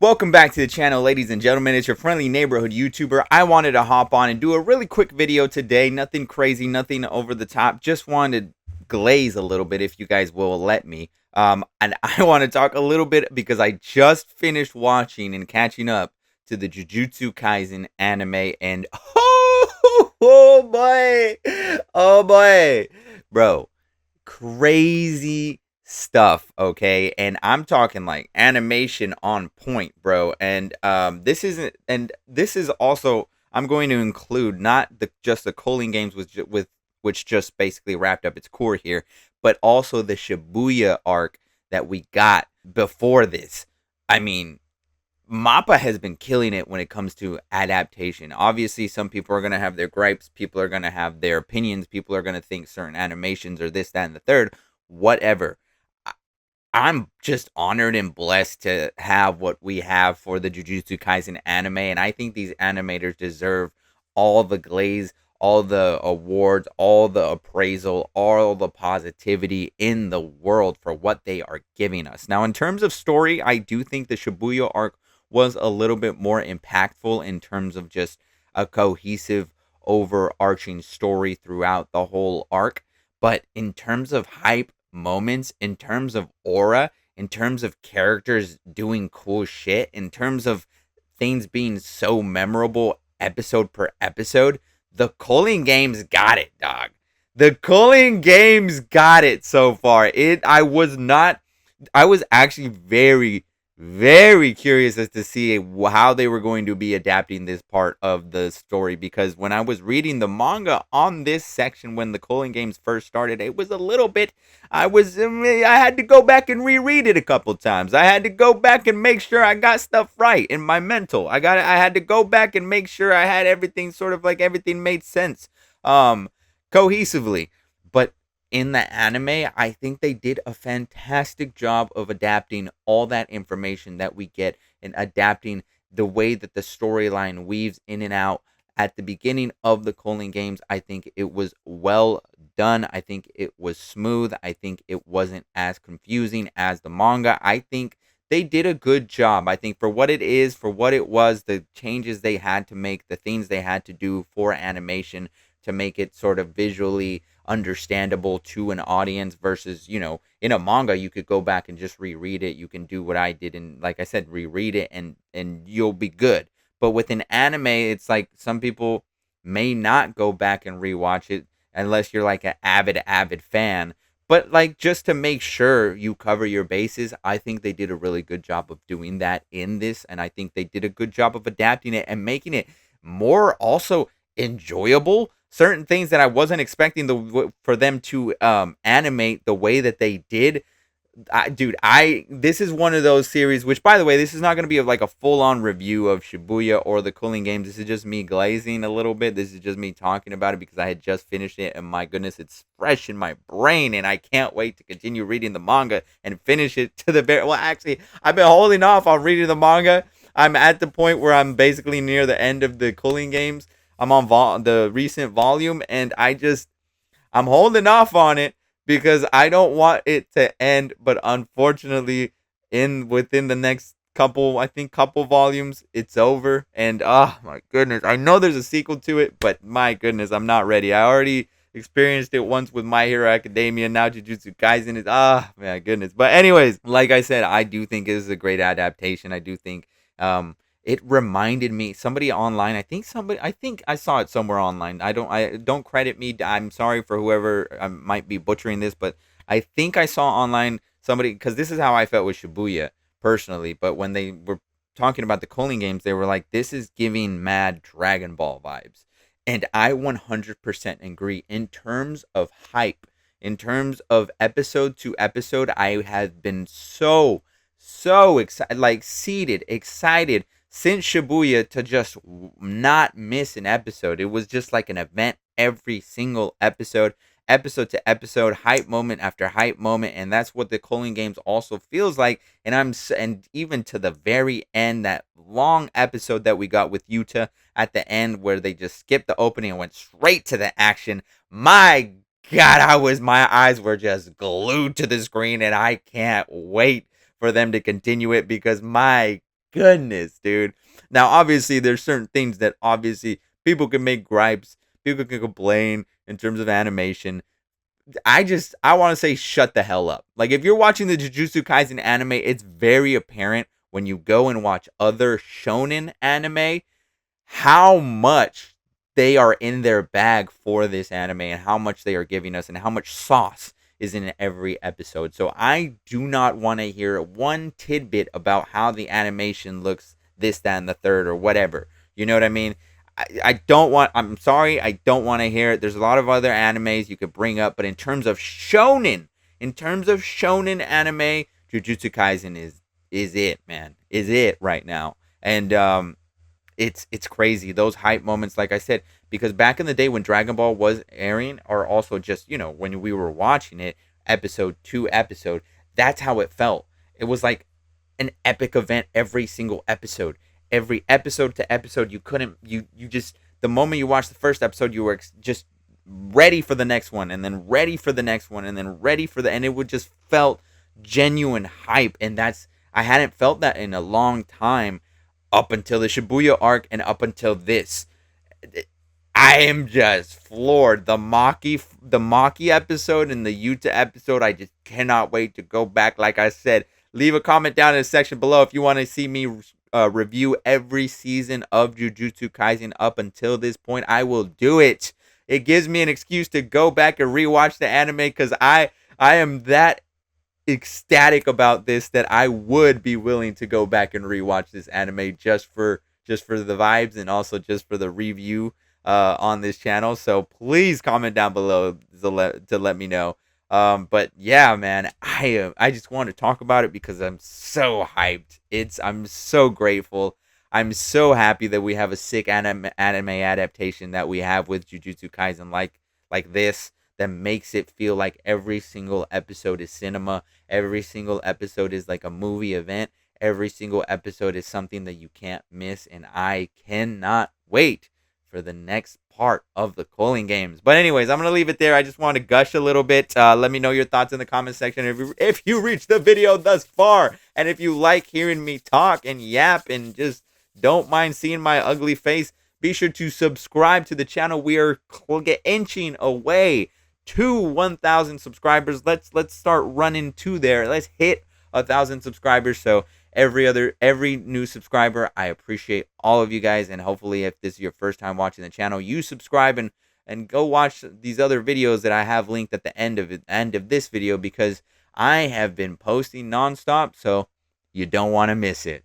Welcome back to the channel, ladies and gentlemen. It's your friendly neighborhood YouTuber. I wanted to hop on and do a really quick video today. Nothing crazy, nothing over the top. Just wanted to glaze a little bit, if you guys will let me. And I want to talk a little bit because I just finished watching and catching up to the Jujutsu Kaisen anime, and oh boy, oh boy, bro, crazy stuff, okay? And I'm talking like animation on point, bro. And this is also, I'm going to include not just the Culling games with which just basically wrapped up its core here, but also the Shibuya arc that we got before this. I mean, Mappa has been killing it when it comes to adaptation. Obviously, some people are going to have their gripes. People are going to have their opinions. People are going to think certain animations are this, that, and the third. Whatever. I'm just honored and blessed to have what we have for the Jujutsu Kaisen anime. And I think these animators deserve all the glaze, all the awards, all the appraisal, all the positivity in the world for what they are giving us. Now, in terms of story, I do think the Shibuya arc was a little bit more impactful in terms of just a cohesive, overarching story throughout the whole arc. But in terms of hype moments, in terms of aura, in terms of characters doing cool shit, in terms of things being so memorable episode per episode, the Culling games got it, dog. The Culling games got it so far. I was actually very curious as to see how they were going to be adapting this part of the story, because when I was reading the manga on this section when the Culling games first started, it was a little bit, I had to go back and reread it a couple times. I had to go back and make sure I got stuff right in my mental. I had to go back and make sure I had everything sort of like everything made sense cohesively. But in the anime, I think they did a fantastic job of adapting all that information that we get and adapting the way that the storyline weaves in and out. At the beginning of the Culling games, I think it was well done. I think it was smooth. I think it wasn't as confusing as the manga. I think they did a good job. I think for what it is, for what it was, the changes they had to make, the things they had to do for animation to make it sort of visually understandable to an audience versus, in a manga you could go back and just reread it. You can do what I did and, like I said, reread it and you'll be good. But with an anime, it's like some people may not go back and rewatch it unless you're like an avid fan. But like, just to make sure you cover your bases, I think they did a really good job of doing that in this, and I think they did a good job of adapting it and making it more also enjoyable. Certain things that I wasn't expecting for them to animate the way that they did. This is one of those series, which, by the way, this is not going to be like a full-on review of Shibuya or the Culling games. This is just me glazing a little bit. This is just me talking about it because I had just finished it, and my goodness, it's fresh in my brain, and I can't wait to continue reading the manga and finish it to the very... Well, actually, I've been holding off on reading the manga. I'm at the point where I'm basically near the end of the Culling games. I'm on the recent volume, and I'm holding off on it because I don't want it to end. But unfortunately, within the next couple volumes, it's over. And oh my goodness, I know there's a sequel to it, but my goodness, I'm not ready. I already experienced it once with My Hero Academia. Now Jujutsu Kaisen is my goodness. But anyways, like I said, I do think it is a great adaptation. I do think it reminded me, somebody online, I think I saw it somewhere online. I don't credit me. I'm sorry for whoever I might be butchering this, but I think I saw online somebody, because this is how I felt with Shibuya personally. But when they were talking about the Culling games, they were like, this is giving mad Dragon Ball vibes. And I 100% agree. In terms of hype, in terms of episode to episode, I have been so excited, like seated, excited since Shibuya to just not miss an episode. It was just like an event every single episode to episode, hype moment after hype moment, and that's what the Culling games also feels like. And even to the very end, that long episode that we got with Yuta at the end, where they just skipped the opening and went straight to the action. My God, my eyes were just glued to the screen, and I can't wait for them to continue it, because my goodness, dude. Now, obviously, there's certain things that obviously people can make gripes, people can complain in terms of animation. I want to say shut the hell up. Like if you're watching the Jujutsu Kaisen anime, it's very apparent when you go and watch other shonen anime how much they are in their bag for this anime and how much they are giving us and how much sauce is in every episode. So I do not want to hear one tidbit about how the animation looks this, that, and the third or whatever. You know what I mean? I don't want, I'm sorry, I don't want to hear it. There's a lot of other animes you could bring up, but in terms of shonen anime, Jujutsu Kaisen is it, man. Is it right now. And it's crazy. Those hype moments, like I said, because back in the day when Dragon Ball was airing, or also just, when we were watching it, episode to episode, that's how it felt. It was like an epic event every single episode. Every episode to episode, you just, the moment you watched the first episode, you were just ready for the next one, and then ready for the next one, and then ready for and it would just felt genuine hype. And I hadn't felt that in a long time up until the Shibuya arc and up until this. I am just floored. The Maki episode and the Yuta episode, I just cannot wait to go back. Like I said, leave a comment down in the section below if you want to see me review every season of Jujutsu Kaisen up until this point. I will do it. It gives me an excuse to go back and rewatch the anime because I am that ecstatic about this that I would be willing to go back and rewatch this anime just for the vibes and also just for the review on this channel. So please comment down below to let me know. But yeah, man, I just want to talk about it because I'm so hyped. I'm so grateful. I'm so happy that we have a sick anime adaptation that we have with Jujutsu Kaisen like this, that makes it feel like every single episode is cinema. Every single episode is like a movie event. Every single episode is something that you can't miss, and I cannot wait for the next part of the Culling Games. But anyways, I'm going to leave it there. I just want to gush a little bit. Let me know your thoughts in the comment section if you reached the video thus far, and if you like hearing me talk and yap and just don't mind seeing my ugly face. Be sure to subscribe to the channel. We are inching away to 1,000 subscribers. Let's start running to there. Let's hit 1,000 subscribers. So every new subscriber, I appreciate all of you guys. And hopefully, if this is your first time watching the channel, you subscribe and go watch these other videos that I have linked at the end of this video, because I have been posting nonstop. So you don't want to miss it.